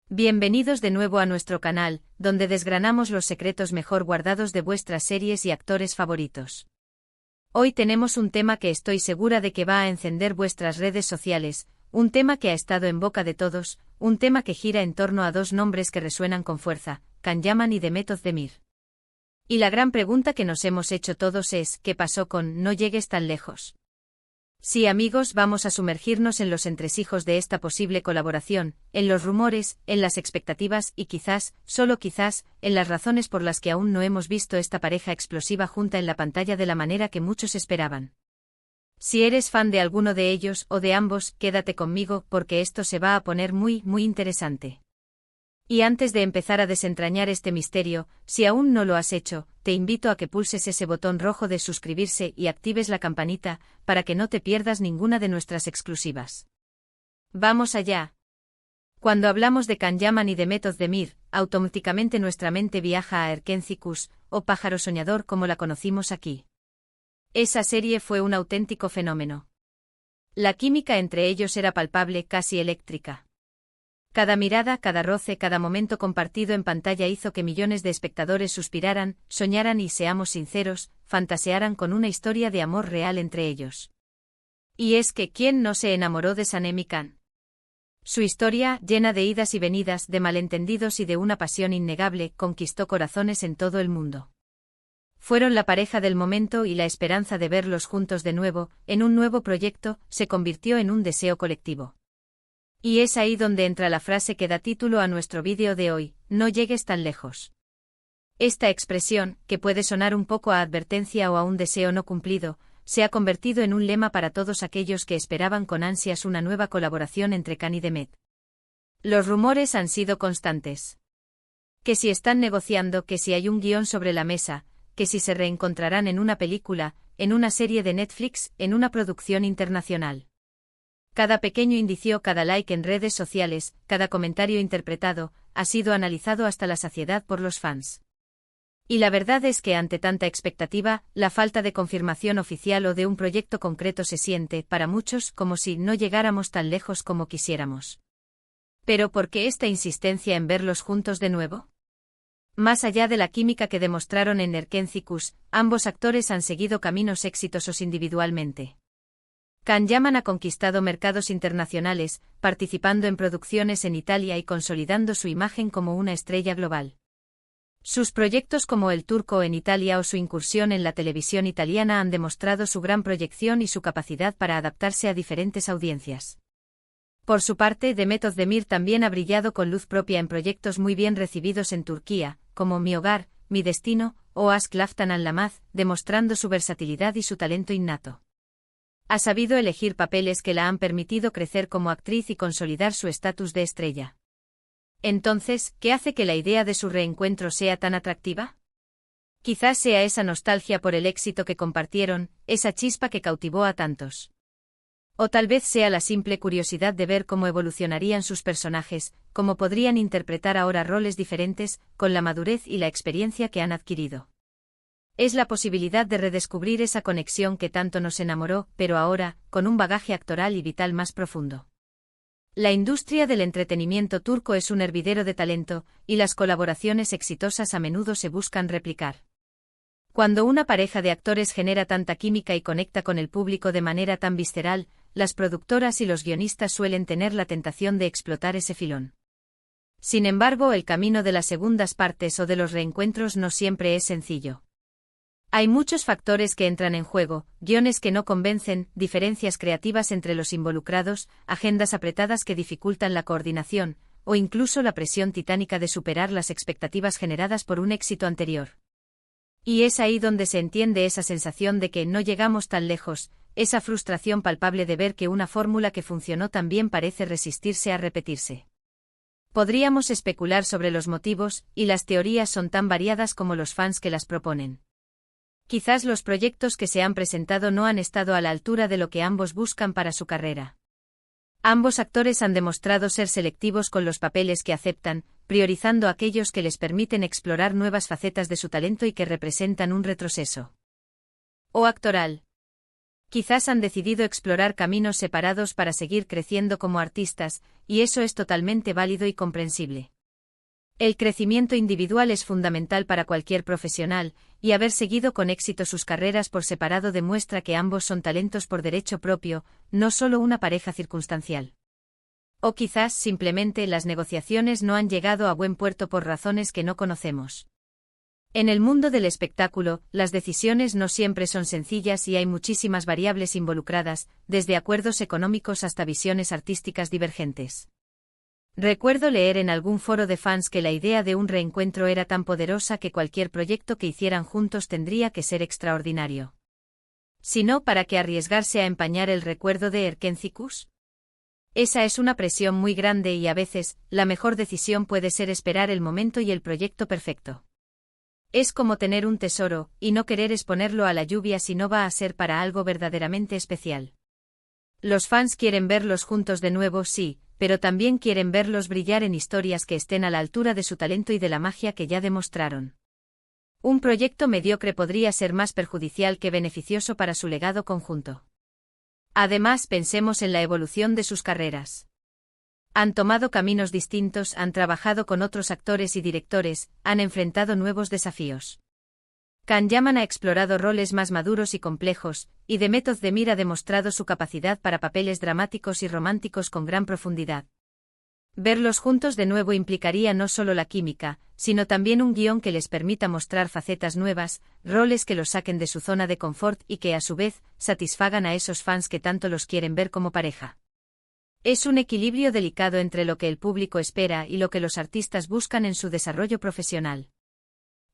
Bienvenidos de nuevo a nuestro canal, donde desgranamos los secretos mejor guardados de vuestras series y actores favoritos. Hoy tenemos un tema que estoy segura de que va a encender vuestras redes sociales, un tema que ha estado en boca de todos, un tema que gira en torno a dos nombres que resuenan con fuerza, Can Yaman y Demet Özdemir. Y la gran pregunta que nos hemos hecho todos es, ¿qué pasó con No llegues tan lejos? Sí, amigos, vamos a sumergirnos en los entresijos de esta posible colaboración, en los rumores, en las expectativas y quizás, solo quizás, en las razones por las que aún no hemos visto esta pareja explosiva junta en la pantalla de la manera que muchos esperaban. Si eres fan de alguno de ellos o de ambos, quédate conmigo porque esto se va a poner muy interesante. Y antes de empezar a desentrañar este misterio, si aún no lo has hecho, te invito a que pulses ese botón rojo de suscribirse y actives la campanita, para que no te pierdas ninguna de nuestras exclusivas. ¡Vamos allá! Cuando hablamos de Can Yaman y Demet Özdemir, automáticamente nuestra mente viaja a Erkenci Kuş, o Pájaro Soñador como la conocimos aquí. Esa serie fue un auténtico fenómeno. La química entre ellos era palpable, casi eléctrica. Cada mirada, cada roce, cada momento compartido en pantalla hizo que millones de espectadores suspiraran, soñaran y, seamos sinceros, fantasearan con una historia de amor real entre ellos. Y es que, ¿quién no se enamoró de Sanem y Can? Su historia, llena de idas y venidas, de malentendidos y de una pasión innegable, conquistó corazones en todo el mundo. Fueron la pareja del momento y la esperanza de verlos juntos de nuevo, en un nuevo proyecto, se convirtió en un deseo colectivo. Y es ahí donde entra la frase que da título a nuestro vídeo de hoy, no llegues tan lejos. Esta expresión, que puede sonar un poco a advertencia o a un deseo no cumplido, se ha convertido en un lema para todos aquellos que esperaban con ansias una nueva colaboración entre Can y Demet. Los rumores han sido constantes. Que si están negociando, que si hay un guión sobre la mesa, que si se reencontrarán en una película, en una serie de Netflix, en una producción internacional. Cada pequeño indicio, cada like en redes sociales, cada comentario interpretado, ha sido analizado hasta la saciedad por los fans. Y la verdad es que ante tanta expectativa, la falta de confirmación oficial o de un proyecto concreto se siente, para muchos, como si no llegáramos tan lejos como quisiéramos. ¿Pero por qué esta insistencia en verlos juntos de nuevo? Más allá de la química que demostraron en Erkenci Kuş, ambos actores han seguido caminos exitosos individualmente. Can Yaman ha conquistado mercados internacionales, participando en producciones en Italia y consolidando su imagen como una estrella global. Sus proyectos como El Turco en Italia o su incursión en la televisión italiana han demostrado su gran proyección y su capacidad para adaptarse a diferentes audiencias. Por su parte, Demet Özdemir también ha brillado con luz propia en proyectos muy bien recibidos en Turquía, como Mi Hogar, Mi Destino o Aşk Laftan Anlamaz, demostrando su versatilidad y su talento innato. Ha sabido elegir papeles que la han permitido crecer como actriz y consolidar su estatus de estrella. Entonces, ¿qué hace que la idea de su reencuentro sea tan atractiva? Quizás sea esa nostalgia por el éxito que compartieron, esa chispa que cautivó a tantos. O tal vez sea la simple curiosidad de ver cómo evolucionarían sus personajes, cómo podrían interpretar ahora roles diferentes, con la madurez y la experiencia que han adquirido. Es la posibilidad de redescubrir esa conexión que tanto nos enamoró, pero ahora, con un bagaje actoral y vital más profundo. La industria del entretenimiento turco es un hervidero de talento, y las colaboraciones exitosas a menudo se buscan replicar. Cuando una pareja de actores genera tanta química y conecta con el público de manera tan visceral, las productoras y los guionistas suelen tener la tentación de explotar ese filón. Sin embargo, el camino de las segundas partes o de los reencuentros no siempre es sencillo. Hay muchos factores que entran en juego, guiones que no convencen, diferencias creativas entre los involucrados, agendas apretadas que dificultan la coordinación, o incluso la presión titánica de superar las expectativas generadas por un éxito anterior. Y es ahí donde se entiende esa sensación de que no llegamos tan lejos, esa frustración palpable de ver que una fórmula que funcionó tan bien parece resistirse a repetirse. Podríamos especular sobre los motivos, y las teorías son tan variadas como los fans que las proponen. Quizás los proyectos que se han presentado no han estado a la altura de lo que ambos buscan para su carrera. Ambos actores han demostrado ser selectivos con los papeles que aceptan, priorizando aquellos que les permiten explorar nuevas facetas de su talento y que representan un retroceso. O actoral. Quizás han decidido explorar caminos separados para seguir creciendo como artistas, y eso es totalmente válido y comprensible. El crecimiento individual es fundamental para cualquier profesional, y haber seguido con éxito sus carreras por separado demuestra que ambos son talentos por derecho propio, no solo una pareja circunstancial. O quizás simplemente las negociaciones no han llegado a buen puerto por razones que no conocemos. En el mundo del espectáculo, las decisiones no siempre son sencillas y hay muchísimas variables involucradas, desde acuerdos económicos hasta visiones artísticas divergentes. Recuerdo leer en algún foro de fans que la idea de un reencuentro era tan poderosa que cualquier proyecto que hicieran juntos tendría que ser extraordinario. Si no, ¿para qué arriesgarse a empañar el recuerdo de Erkencikus? Esa es una presión muy grande y a veces, la mejor decisión puede ser esperar el momento y el proyecto perfecto. Es como tener un tesoro, y no querer exponerlo a la lluvia si no va a ser para algo verdaderamente especial. Los fans quieren verlos juntos de nuevo, sí, pero también quieren verlos brillar en historias que estén a la altura de su talento y de la magia que ya demostraron. Un proyecto mediocre podría ser más perjudicial que beneficioso para su legado conjunto. Además, pensemos en la evolución de sus carreras. Han tomado caminos distintos, han trabajado con otros actores y directores, han enfrentado nuevos desafíos. Can Yaman ha explorado roles más maduros y complejos, y Demet Özdemir ha demostrado su capacidad para papeles dramáticos y románticos con gran profundidad. Verlos juntos de nuevo implicaría no solo la química, sino también un guión que les permita mostrar facetas nuevas, roles que los saquen de su zona de confort y que a su vez satisfagan a esos fans que tanto los quieren ver como pareja. Es un equilibrio delicado entre lo que el público espera y lo que los artistas buscan en su desarrollo profesional.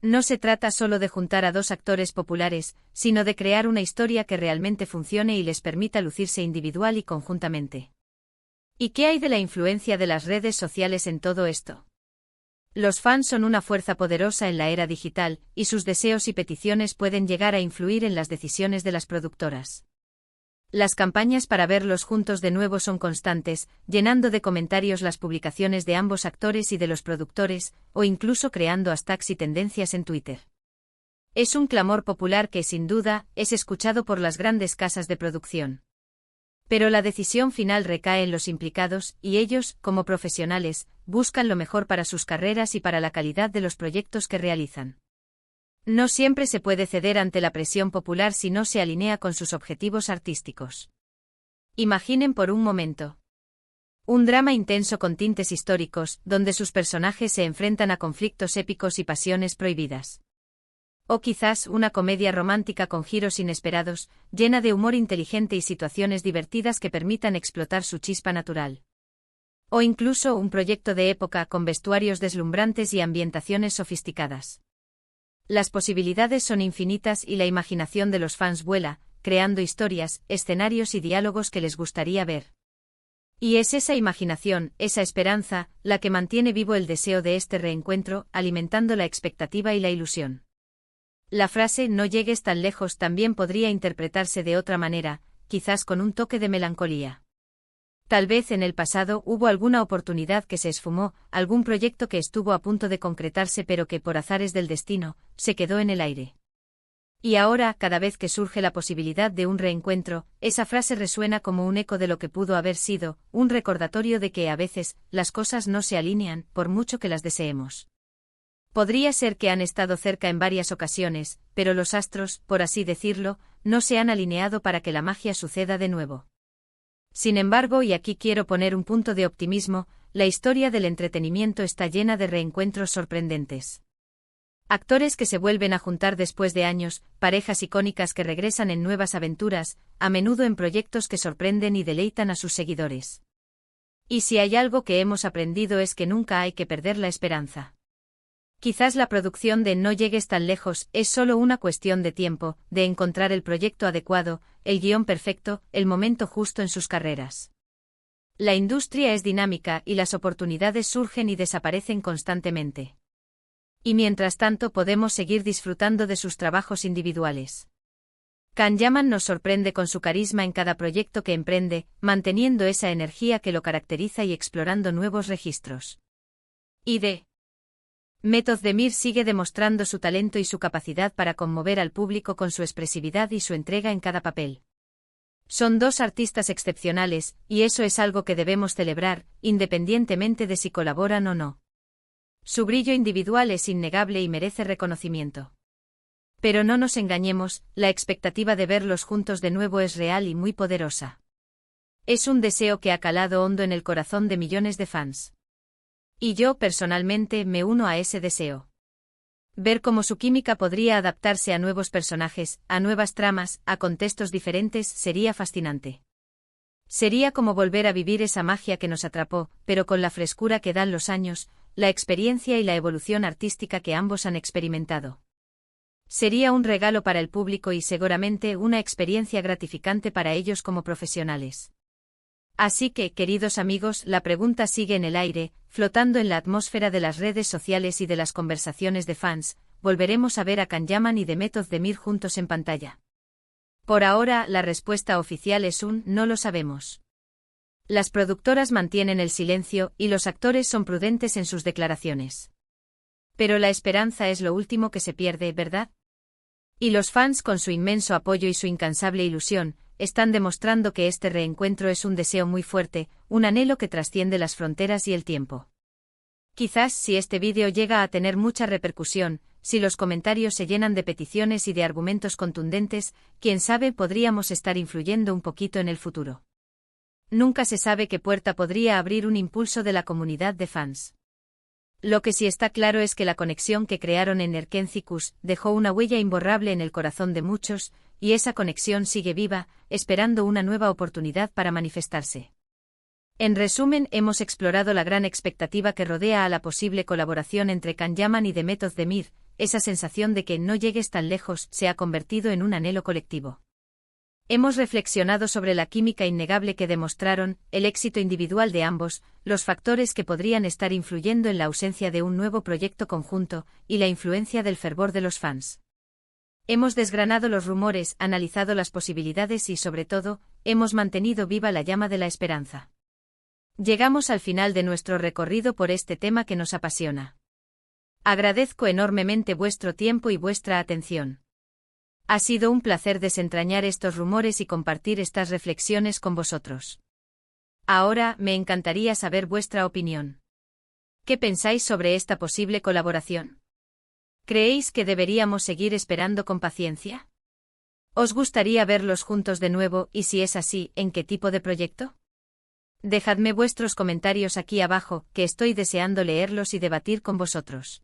No se trata solo de juntar a dos actores populares, sino de crear una historia que realmente funcione y les permita lucirse individual y conjuntamente. ¿Y qué hay de la influencia de las redes sociales en todo esto? Los fans son una fuerza poderosa en la era digital, y sus deseos y peticiones pueden llegar a influir en las decisiones de las productoras. Las campañas para verlos juntos de nuevo son constantes, llenando de comentarios las publicaciones de ambos actores y de los productores, o incluso creando hashtags y tendencias en Twitter. Es un clamor popular que, sin duda, es escuchado por las grandes casas de producción. Pero la decisión final recae en los implicados, y ellos, como profesionales, buscan lo mejor para sus carreras y para la calidad de los proyectos que realizan. No siempre se puede ceder ante la presión popular si no se alinea con sus objetivos artísticos. Imaginen por un momento un drama intenso con tintes históricos, donde sus personajes se enfrentan a conflictos épicos y pasiones prohibidas. O quizás una comedia romántica con giros inesperados, llena de humor inteligente y situaciones divertidas que permitan explotar su chispa natural. O incluso un proyecto de época con vestuarios deslumbrantes y ambientaciones sofisticadas. Las posibilidades son infinitas y la imaginación de los fans vuela, creando historias, escenarios y diálogos que les gustaría ver. Y es esa imaginación, esa esperanza, la que mantiene vivo el deseo de este reencuentro, alimentando la expectativa y la ilusión. La frase "no llegues tan lejos" también podría interpretarse de otra manera, quizás con un toque de melancolía. Tal vez en el pasado hubo alguna oportunidad que se esfumó, algún proyecto que estuvo a punto de concretarse pero que por azares del destino, se quedó en el aire. Y ahora, cada vez que surge la posibilidad de un reencuentro, esa frase resuena como un eco de lo que pudo haber sido, un recordatorio de que a veces, las cosas no se alinean, por mucho que las deseemos. Podría ser que han estado cerca en varias ocasiones, pero los astros, por así decirlo, no se han alineado para que la magia suceda de nuevo. Sin embargo, y aquí quiero poner un punto de optimismo, la historia del entretenimiento está llena de reencuentros sorprendentes. Actores que se vuelven a juntar después de años, parejas icónicas que regresan en nuevas aventuras, a menudo en proyectos que sorprenden y deleitan a sus seguidores. Y si hay algo que hemos aprendido es que nunca hay que perder la esperanza. Quizás la producción de No llegues tan lejos es solo una cuestión de tiempo, de encontrar el proyecto adecuado, el guión perfecto, el momento justo en sus carreras. La industria es dinámica y las oportunidades surgen y desaparecen constantemente. Y mientras tanto podemos seguir disfrutando de sus trabajos individuales. Can Yaman nos sorprende con su carisma en cada proyecto que emprende, manteniendo esa energía que lo caracteriza y explorando nuevos registros. Y Demet Özdemir sigue demostrando su talento y su capacidad para conmover al público con su expresividad y su entrega en cada papel. Son dos artistas excepcionales, y eso es algo que debemos celebrar, independientemente de si colaboran o no. Su brillo individual es innegable y merece reconocimiento. Pero no nos engañemos, la expectativa de verlos juntos de nuevo es real y muy poderosa. Es un deseo que ha calado hondo en el corazón de millones de fans. Y yo, personalmente, me uno a ese deseo. Ver cómo su química podría adaptarse a nuevos personajes, a nuevas tramas, a contextos diferentes, sería fascinante. Sería como volver a vivir esa magia que nos atrapó, pero con la frescura que dan los años, la experiencia y la evolución artística que ambos han experimentado. Sería un regalo para el público y seguramente una experiencia gratificante para ellos como profesionales. Así que, queridos amigos, la pregunta sigue en el aire, flotando en la atmósfera de las redes sociales y de las conversaciones de fans. ¿Volveremos a ver a Can Yaman y Demet Özdemir juntos en pantalla? Por ahora, la respuesta oficial es un no lo sabemos. Las productoras mantienen el silencio y los actores son prudentes en sus declaraciones. Pero la esperanza es lo último que se pierde, ¿verdad? Y los fans, con su inmenso apoyo y su incansable ilusión, están demostrando que este reencuentro es un deseo muy fuerte, un anhelo que trasciende las fronteras y el tiempo. Quizás si este vídeo llega a tener mucha repercusión, si los comentarios se llenan de peticiones y de argumentos contundentes, quién sabe, podríamos estar influyendo un poquito en el futuro. Nunca se sabe qué puerta podría abrir un impulso de la comunidad de fans. Lo que sí está claro es que la conexión que crearon en Erkencikus dejó una huella imborrable en el corazón de muchos, y esa conexión sigue viva, esperando una nueva oportunidad para manifestarse. En resumen, hemos explorado la gran expectativa que rodea a la posible colaboración entre Can Yaman y Demet Özdemir. Esa sensación de que no llegues tan lejos se ha convertido en un anhelo colectivo. Hemos reflexionado sobre la química innegable que demostraron, el éxito individual de ambos, los factores que podrían estar influyendo en la ausencia de un nuevo proyecto conjunto, y la influencia del fervor de los fans. Hemos desgranado los rumores, analizado las posibilidades y, sobre todo, hemos mantenido viva la llama de la esperanza. Llegamos al final de nuestro recorrido por este tema que nos apasiona. Agradezco enormemente vuestro tiempo y vuestra atención. Ha sido un placer desentrañar estos rumores y compartir estas reflexiones con vosotros. Ahora, me encantaría saber vuestra opinión. ¿Qué pensáis sobre esta posible colaboración? ¿Creéis que deberíamos seguir esperando con paciencia? ¿Os gustaría verlos juntos de nuevo y si es así, en qué tipo de proyecto? Dejadme vuestros comentarios aquí abajo, que estoy deseando leerlos y debatir con vosotros.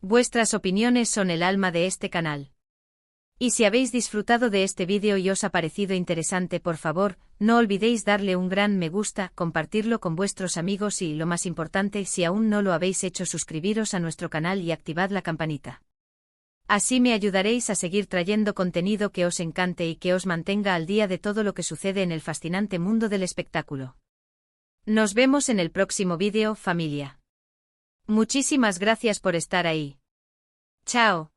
Vuestras opiniones son el alma de este canal. Y si habéis disfrutado de este vídeo y os ha parecido interesante, por favor, no olvidéis darle un gran me gusta, compartirlo con vuestros amigos y, lo más importante, si aún no lo habéis hecho, suscribiros a nuestro canal y activad la campanita. Así me ayudaréis a seguir trayendo contenido que os encante y que os mantenga al día de todo lo que sucede en el fascinante mundo del espectáculo. Nos vemos en el próximo vídeo, familia. Muchísimas gracias por estar ahí. Chao.